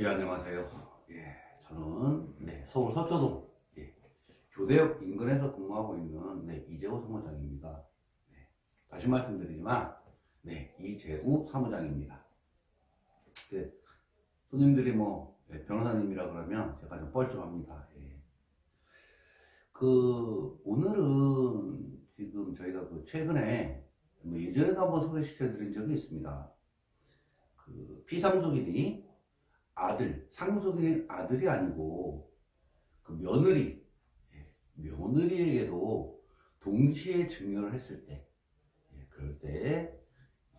예, 안녕하세요. 예, 저는 서울 서초동 교대역 인근에서 근무하고 있는 이재호 사무장입니다. 다시 말씀드리지만 이재호 사무장입니다. 손님들이 변호사님이라 그러면 제가 좀 뻘쭘합니다. 오늘은 지금 저희가 최근에 예전에도 한번 소개시켜 드린 적이 있습니다. 피상속인이 상속인인 아들이 아니고 며느리에게도 동시에 증여를 했을 때, 그럴 때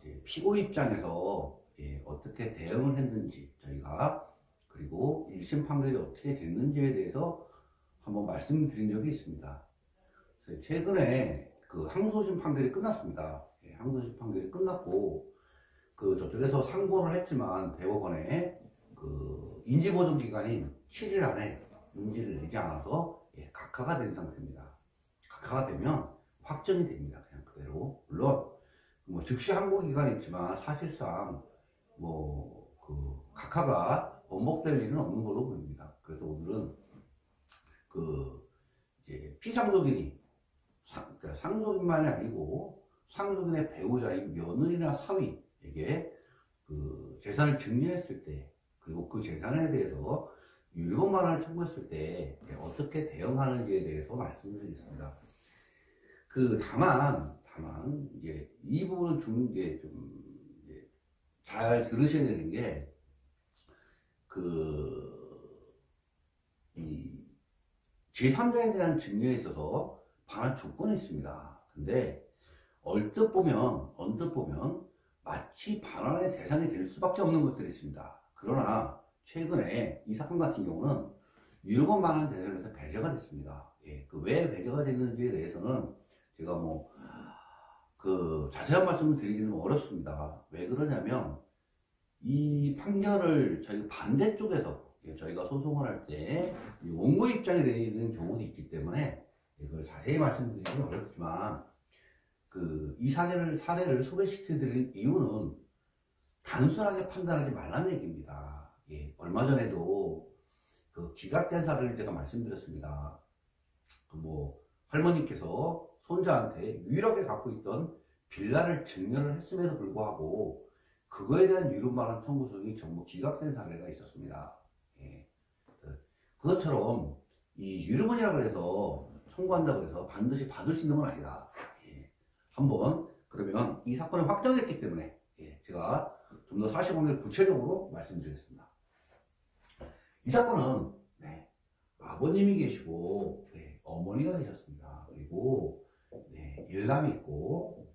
이제 피고 입장에서 어떻게 대응을 했는지 저희가, 그리고 1심 판결이 어떻게 됐는지에 대해서 한번 말씀드린 적이 있습니다. 최근에 항소심 판결이 끝났습니다. 항소심 판결이 끝났고 저쪽에서 상고를 했지만 대법원에 인지보존 기간인 7일 안에 인지를 내지 않아서 각하가 된 상태입니다. 각하가 되면 확정이 됩니다. 그냥 그대로. 물론 즉시 항고 기간이 있지만 사실상 각하가 번복될 일은 없는 걸로 보입니다. 그래서 오늘은 이제 피상속인이 그러니까 상속인만이 아니고 상속인의 배우자인 며느리나 사위에게 재산을 증여했을 때, 그리고 그 재산에 대해서 유료만 원을 청구했을 때 어떻게 대응하는지에 대해서 말씀드리겠습니다. 다만 이제 이 부분은 좀 잘 들으셔야 되는 게 이 제3자에 대한 증여에 있어서 반환 조건이 있습니다. 근데 언뜻 보면 마치 반환의 대상이 될 수밖에 없는 것들이 있습니다. 그러나 최근에 이 사건 같은 경우는 유료권 반환 대상에서 배제가 됐습니다. 왜 배제가 됐는지에 대해서는 제가 자세한 말씀을 드리기는 어렵습니다. 왜 그러냐면 이 판결을 저희 반대쪽에서 저희가 소송을 할 때 원고 입장에 되는 경우도 있기 때문에 이걸 자세히 말씀드리기는 어렵지만 이 사례를 소개시켜 드릴 이유는 단순하게 판단하지 말라는 얘기입니다. 얼마 전에도 기각된 사례를 제가 말씀드렸습니다. 할머니께서 손자한테 유일하게 갖고 있던 빌라를 증여를 했음에도 불구하고 그거에 대한 유료반환 청구서가 전부 기각된 사례가 있었습니다. 그것처럼 이 유료분이라고 해서 청구한다고 해서 반드시 받을 수 있는 건 아니다. 그러면 이 사건이 확정됐기 때문에 제가 좀 더 사실관계를 구체적으로 말씀드리겠습니다. 이 사건은 아버님이 계시고 어머니가 계셨습니다. 그리고 일남이 있고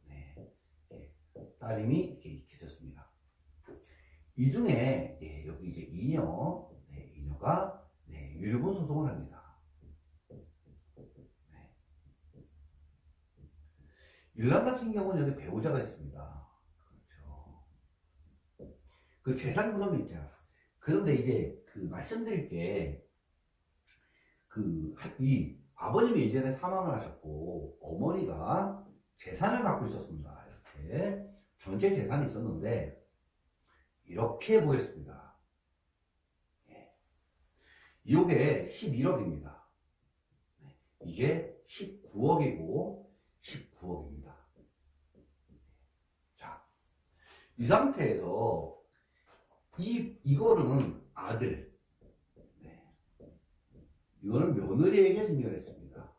따님이 이렇게 계셨습니다. 이 중에 여기 이제 이녀가 유류분 소송을 합니다. 일남 같은 경우는 여기 배우자가 있습니다. 그렇죠. 재산 구성이 있죠. 그런데 이제 말씀드릴 게 이 아버님이 예전에 사망을 하셨고 어머니가 재산을 갖고 있었습니다. 이렇게 전체 재산이 있었는데 이렇게 보였습니다. 이게 11억입니다. 이게 19억이고 19억입니다. 자, 이 상태에서 이거는 이거는 며느리에게 증여했습니다.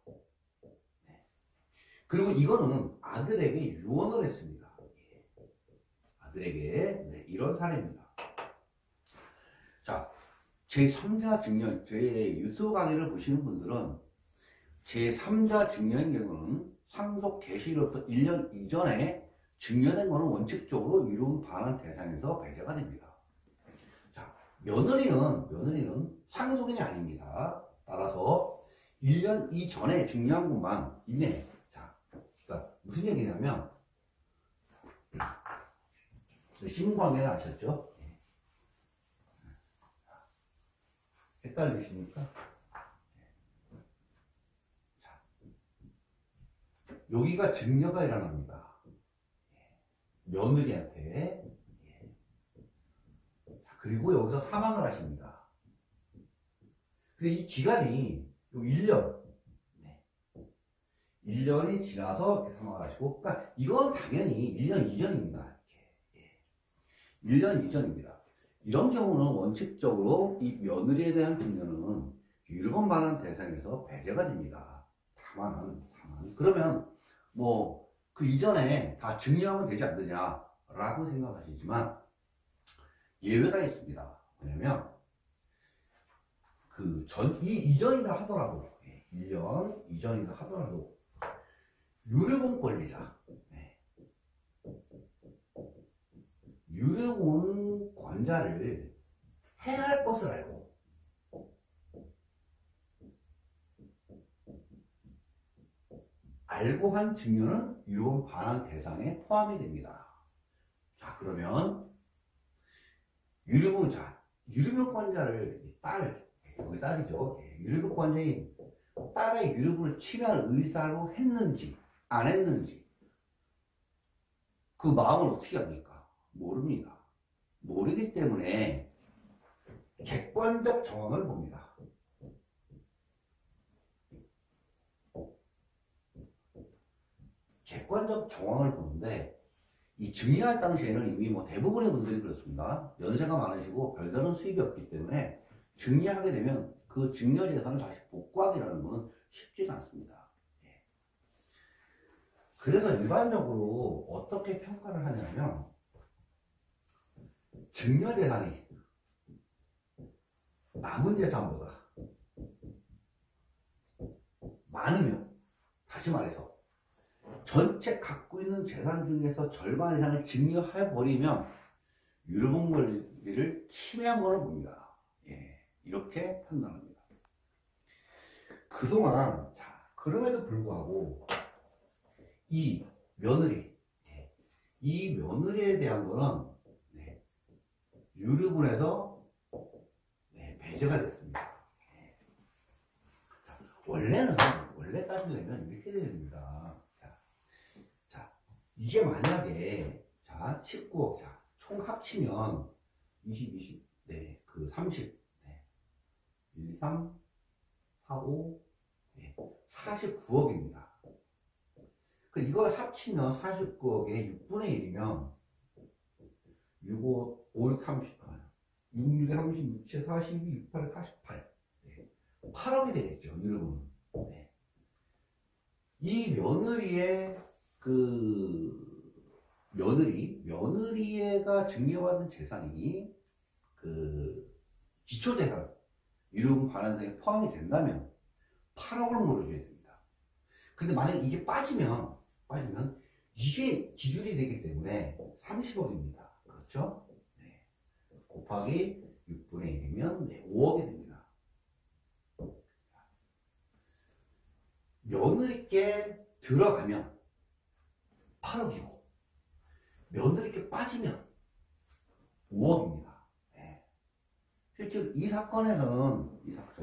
그리고 이거는 아들에게 유언을 했습니다. 아들에게 이런 사례입니다. 자, 제3자 증여, 제 유튜브 강의를 보시는 분들은 제3자 증여인 경우는 상속 개시로부터 1년 이전에 증여된 것은 원칙적으로 유료분 반환 대상에서 배제가 됩니다. 자, 며느리는 상속인이 아닙니다. 따라서 1년 이전에 증여한 것만 있네. 자, 그러니까 무슨 얘기냐면 신고관계는 아셨죠? 헷갈리십니까? 자, 여기가 증여가 일어납니다. 며느리한테. 자, 그리고 여기서 사망을 하십니다. 근데 이 기간이 1년, 1년이 지나서 이렇게 사망을 하시고, 그러니까 이거는 당연히 1년 이전입니다. 이렇게. 1년 이전입니다. 이런 경우는 원칙적으로 이 며느리에 대한 증여는 유류분 반환 대상에서 배제가 됩니다. 다만 그러면 뭐 그 이전에 다 증여하면 되지 않느냐라고 생각하시지만 예외가 있습니다. 왜냐면 이 이전이라 하더라도 1년 이전이라 하더라도 유류분 권리자, 유류분 권자를 해야 할 것을 알고 한 증여는 유류분 반환 대상에 포함이 됩니다. 자, 그러면 유류분권자를 여기 딸이죠. 유류분권자인 딸의 유류분을 침해할 의사로 했는지 안 했는지 그 마음을 어떻게 합니까? 모릅니다. 모르기 때문에 객관적 정황을 봅니다. 객관적 정황을 보는데 이 증여할 당시에는 이미 뭐 대부분의 분들이 그렇습니다. 연세가 많으시고 별다른 수입이 없기 때문에 증여하게 되면 그 증여 재산을 다시 복구하기라는 것은 쉽지가 않습니다. 그래서 일반적으로 어떻게 평가를 하냐면 증여 재산이 남은 재산보다 많으면, 다시 말해서 전체 갖고 있는 재산 중에서 절반 이상을 증여해버리면 유류분 권리를 침해한 거로 봅니다. 이렇게 판단합니다. 그동안, 그럼에도 불구하고 이 며느리에 대한 거는 유류분에서 배제가 됐습니다. 원래 따지려면 이렇게 됩니다. 이게 만약에 19억, 총 합치면 20, 30, 1, 2, 3, 4, 5, 49억입니다. 이걸 합치면 49억에 6분의 1이면 6, 5, 5, 6, 30, 6, 6, 30, 6, 7, 42, 6, 8, 48. 8억이 되겠죠, 여러분. 이 며느리의 며느리가 증여받은 재산이 기초재산, 유류분 반환상에 포함이 된다면 8억을 물어줘야 됩니다. 근데 만약에 이게 빠지면 이게 기준이 되기 때문에 30억입니다. 그렇죠? 곱하기 6분의 1이면 5억이 됩니다. 며느리께 들어가면 8억이고 며느리께 빠지면 5억입니다. 실제로 저희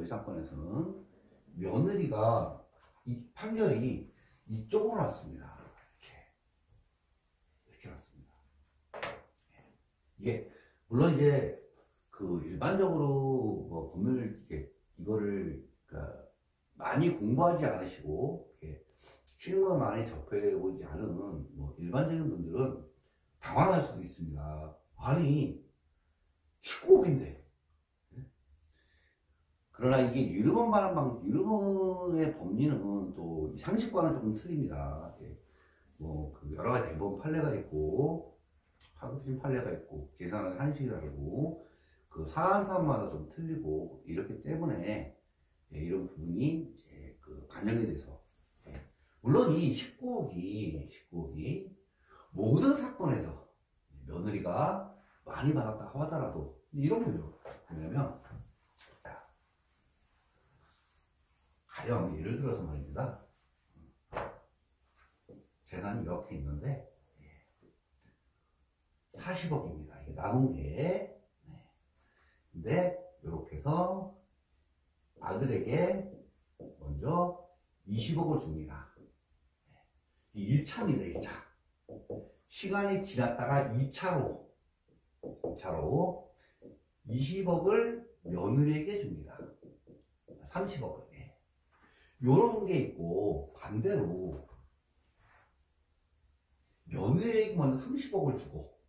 사건에서는 며느리가 이 판결이 이쪽으로 났습니다. 이렇게 났습니다. 이게 물론 이제 일반적으로 뭐 법률 이거를 많이 공부하지 않으시고 실무가 많이 접해보지 않은 뭐 일반적인 분들은 당황할 수도 있습니다. 아니 19억인데. 그러나 이게 유류분의 법리는 또 상식과는 조금 틀립니다. 여러 가지 대법원 판례가 있고 하급심 판례가 있고 계산하는 한식이 다르고 사안사안마다 좀 틀리고 이렇기 때문에 이런 부분이 이제 반영이 돼서 물론 이 19억이 모든 사건에서 며느리가 많이 받았다 하더라도 이런 거죠. 왜냐면 가령 예를 들어서 말입니다. 재산이 이렇게 있는데 40억입니다. 이게 남은 게. 근데 이렇게 해서 아들에게 먼저 20억을 줍니다. 1차입니다. 1차. 시간이 지났다가 2차로 20억을 며느리에게 줍니다. 30억을. 예. 요런 게 있고, 반대로 며느리에게 먼저 30억을 주고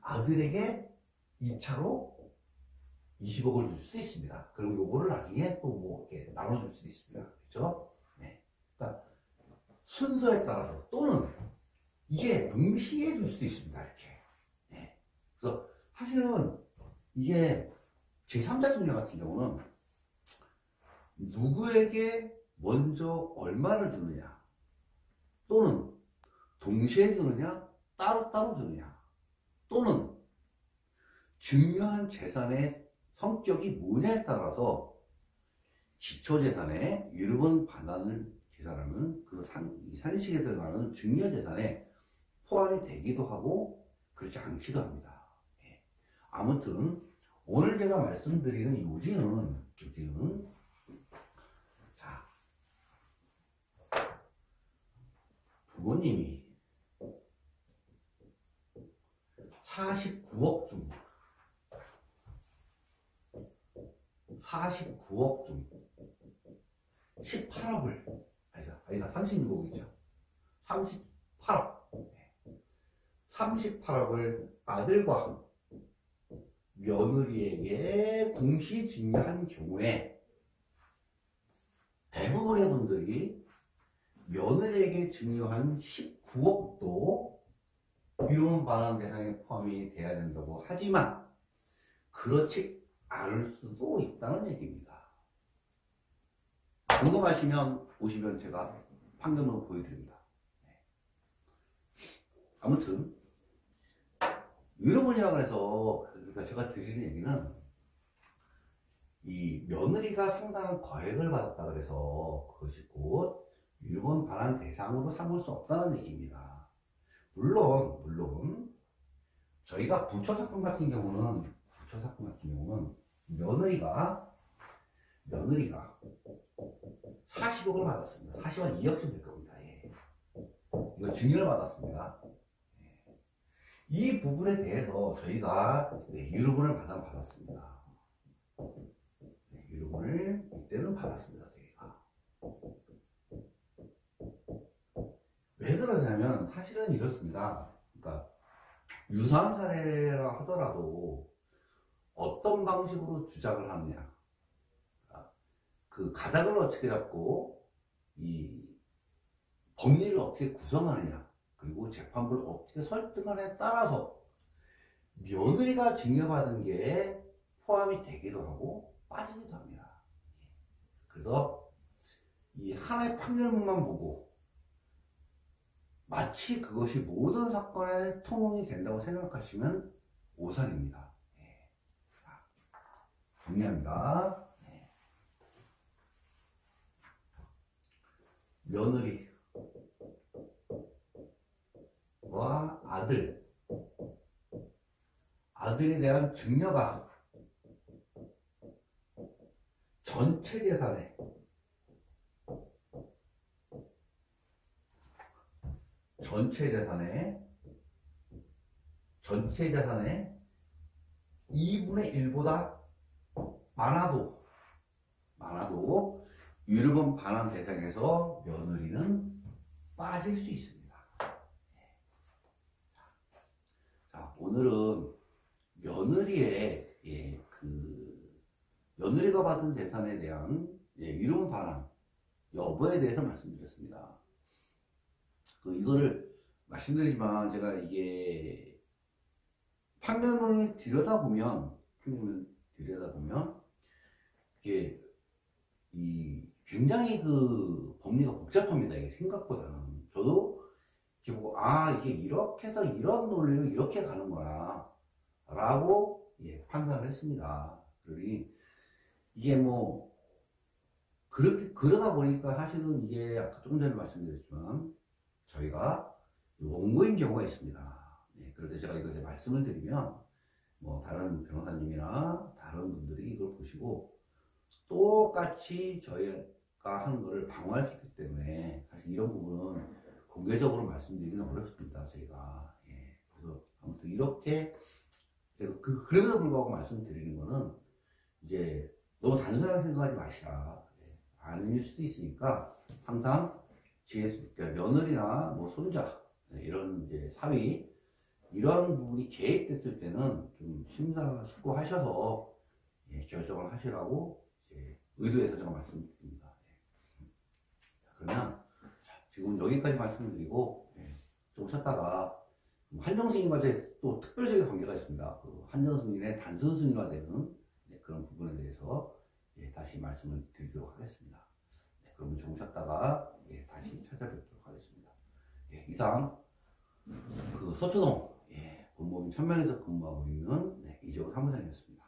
아들에게 2차로 20억을 줄 수도 있습니다. 그리고 요거를 나중에 또 뭐 이렇게 나눠줄 수도 있습니다. 그렇죠? 네. 그러니까 순서에 따라서 또는 이게 동시에 줄 수도 있습니다. 이렇게. 네. 그래서 사실은 이게 제3자 증여 같은 경우는 누구에게 먼저 얼마를 주느냐 또는 동시에 주느냐 따로따로 주느냐 또는 증여한 재산의 성격이 뭐냐에 따라서 기초재산에 유류분 반환을 계산하는 그 산식에 들어가는 증여재산에 포함이 되기도 하고 그렇지 않기도 합니다. 예. 아무튼 오늘 제가 말씀드리는 요지는 자, 부모님이 49억 중 18억을 아니다 36억이죠. 38억 38억을 아들과 며느리에게 동시 증여한 경우에 대부분의 분들이 며느리에게 증여한 19억도 유류분 반환 대상에 포함이 돼야 된다고 하지만 그렇지 않을 수도 있다는 얘기입니다. 궁금하시면 오시면 제가 판결문을 보여드립니다. 아무튼 유류분이라고 해서 그러니까 제가 드리는 얘기는 이 며느리가 상당한 거액을 받았다 그래서 그것이 곧 유류분 반환 대상으로 삼을 수 없다는 얘기입니다. 물론 저희가 부처 사건 같은 경우는 며느리가 40억을 받았습니다. 40억 2억씩 될 겁니다. 예. 이거 증여를 받았습니다. 예. 이 부분에 대해서 저희가 유류분을 받았습니다. 유류분을 이때는 받았습니다. 저희가. 왜 그러냐면 사실은 이렇습니다. 그러니까 유사한 사례라 하더라도 어떤 방식으로 주장을 하느냐, 그 가닥을 어떻게 잡고 이 법리를 어떻게 구성하느냐, 그리고 재판부를 어떻게 설득하느냐에 따라서 며느리가 증여받은 게 포함이 되기도 하고 빠지기도 합니다. 그래서 이 하나의 판결문만 보고 마치 그것이 모든 사건의 통용이 된다고 생각하시면 오산입니다. 정리합니다. 며느리와 아들에 대한 증여가 전체 재산의 2분의 1보다 많아도 유류분 반환 대상에서 며느리는 빠질 수 있습니다. 자, 오늘은 며느리가 받은 재산에 대한 유류분 반환 여부에 대해서 말씀드렸습니다. 이거를 말씀드리지만 제가 이게 판결문을 들여다보면 이게 굉장히 그 법리가 복잡합니다. 이게 생각보다는. 저도 이렇게 보고 이게 이렇게 해서 이런 논리로 이렇게 가는구나 라고 판단을 했습니다. 그러니 이게 뭐 그러다 보니까 사실은 이게 아까 조금 전에 말씀드렸지만 저희가 원고인 경우가 있습니다. 그럴 때 제가 이거 말씀을 드리면 뭐 다른 변호사님이나 다른 분들이 이걸 보시고 똑같이 저희가 하는 거를 방어할 수 있기 때문에 사실 이런 부분은 공개적으로 말씀드리기는 어렵습니다. 저희가. 그래서 아무튼 이렇게 그럼에도 불구하고 말씀드리는 거는 이제 너무 단순하게 생각하지 마시라. 아닐 수도 있으니까 항상 그러니까 며느리나 뭐 손자 이런 이제 사위 이런 부분이 계획됐을 때는 좀 심사숙고하셔서 결정을 하시라고 의도해서 제가 말씀드립니다. 그러면 지금 여기까지 말씀드리고 좀 쉬었다가 한정 승인과 또 특별적인 관계가 있습니다. 그 한정 승인의 단순 승인화되는 그런 부분에 대해서 다시 말씀을 드리도록 하겠습니다. 그러면 좀 쉬었다가 다시 찾아뵙도록 하겠습니다. 이상 그 서초동 본법인 천명에서 근무하고 있는 이재호 사무장이었습니다.